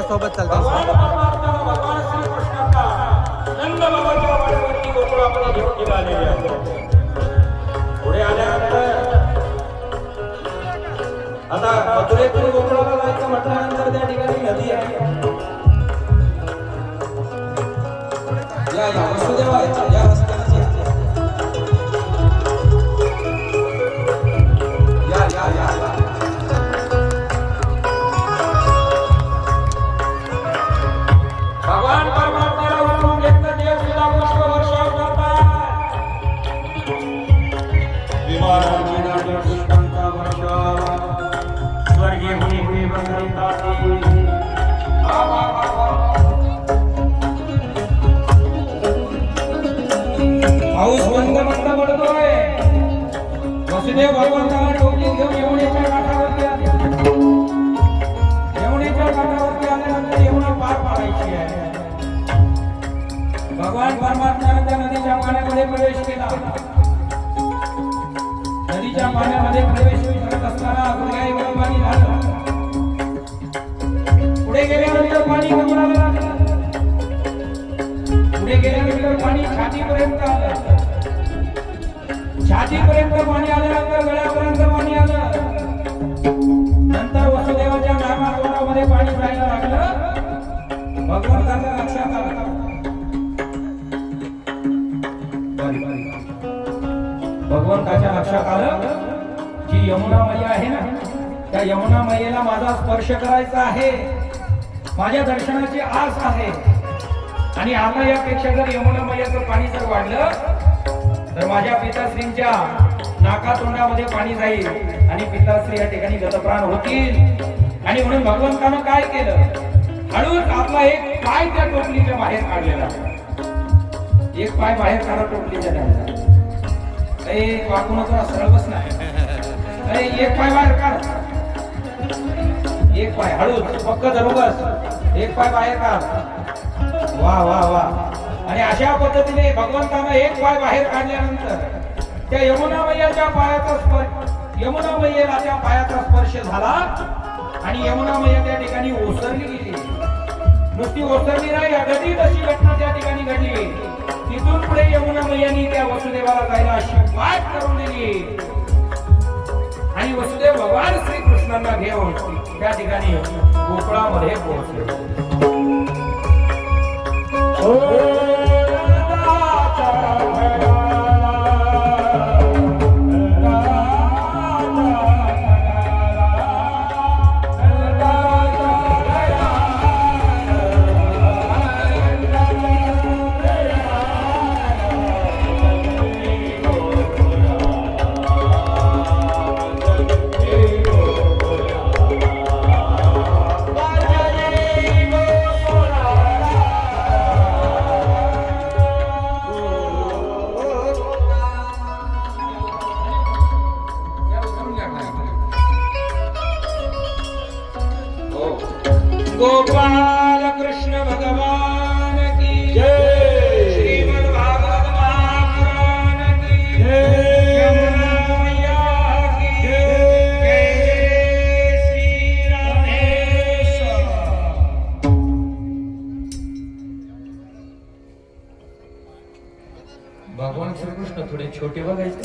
सोबत चालतो. भगवान श्रीकृष्णांना नंद बाबाच्या वाड्यावरती गोकुळामध्ये घेऊन निघालेले आहेत. पुढे आल्यानंतर आता मथुरेतून गोकुळाला जायचं म्हटल्यानंतर त्या ठिकाणी नदी आहे. या वसुदेवा या रस्त्याने या भगवान परमात्म्याला उठवून घेतलं. देव सुद्धा पुष्प वर्षाव करतात. विमानाची नाट्य पुष्पांचा वर्षाव स्वर्गीय मुनी बंधनिताती. पाऊस मंद मंद पडतोय. वसुदेव भगवंताला टोपली घेऊन यमुनेच्या काठावरती आले. यमुनेच्या काठावरती आल्यानंतर यमुना पार पाडायची आहे. भगवान परमात्म्याने त्या नदीच्या पाण्यामध्ये प्रवेश केला. नदीच्या पाण्यामध्ये प्रवेश करत असताना गुडघ्याएवढं पाणी झालं. पुढे गेल्यानंतर पाणी कमराला लागलं. पुढे गेल्यानंतर पाणी छातीपर्यंत आलं. छातीपर्यंत पाणी आल्यानंतर गळ्यापर्यंत पाणी आलं. नंतर वसुदेवाच्या नाकातोंडामध्ये पाणी जायला लागलं. भगवंताच्या लक्षात आलं. भगवंताच्या लक्षात आलं की यमुना मैया आहे ना, त्या यमुना मैयेला माझा स्पर्श करायचा आहे. माझ्या दर्शनाची आस आहे. आणि आता यापेक्षा जर यमुना मैयाचं पाणी जर वाढलं तर माझ्या पिताश्रींच्या नाकातोंडामध्ये पाणी जाईल आणि पिताश्री या ठिकाणी गतप्राण होतील. आणि म्हणून भगवंतानं काय केलं, हळूच आपला एक पाय त्या टोपलीच्या बाहेर काढलेला. एक पाय बाहेर काढा टोपलीच्या त्याचा. एक वाकून सरळ बस नाही. एक पाय बाहेर काढ. एक पाय हळूच पक्क धरू बस. एक पाय बाहेर काढ. वा वा वा. आणि अशा पद्धतीने भगवंतानं एक पाय बाहेर काढल्यानंतर त्या यमुना मैयाच्या पायाचा स्पर्श, यमुना मैयेला त्या पायाचा स्पर्श झाला आणि यमुना मैया त्या ठिकाणी ओसरली गेली. नुसती ओसरली नाही, अगदी तशी घटना त्या ठिकाणी घडली. तिथून पुढे यमुना मैयानी त्या वसुदेवाला जायला अशी वाट करून दिली आणि वसुदेव भगवान श्रीकृष्णांना घेऊन त्या ठिकाणी गोकुळामध्ये पोहोचले. गोपाल कृष्ण भगवान की जय. श्रीमद् भागवत महापुराण की जय. यमुना मैया की जय. जय श्री राधेश. भगवान श्रीकृष्ण थोडे छोटे बघायचे.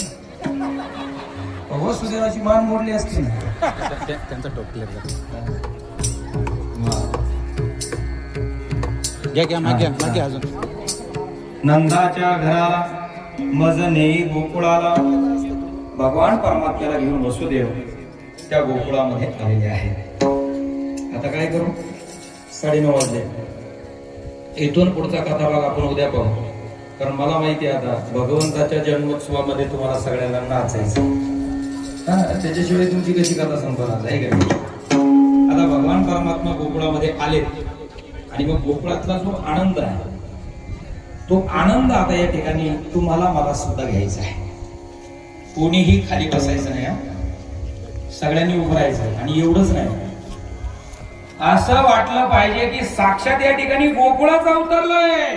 वसुदेवाची मान मोडली असती. त्यांचा टोपले घ्या मागे अजून. नंदाच्या घराला मज नेई गोकुळाला. भगवान परमात्म्याला घेऊन वसुदेव त्या गोकुळामध्ये आलेले आहेत. आता काय करू, 9:30 वाजले. इथून पुढचा कथाभाग आपण उद्या पाहू. कारण मला माहिती आहे आता भगवंताच्या जन्मोत्सवामध्ये तुम्हाला सगळ्यांना नाचायचं. त्याच्याशिवाय तुमची कशी कथा संपणार आहे का. आता भगवान परमात्मा गोकुळामध्ये आलेत आणि मग गोकुळातला जो आनंद आहे तो आनंद आता या ठिकाणी तुम्हाला मला सुद्धा घ्यायचा आहे. कोणीही खाली बसायचं नाही. सगळ्यांनी उभं राहायचं. आणि एवढंच नाही, असं वाटलं पाहिजे की साक्षात या ठिकाणी गोकुळाच अवतरलंय.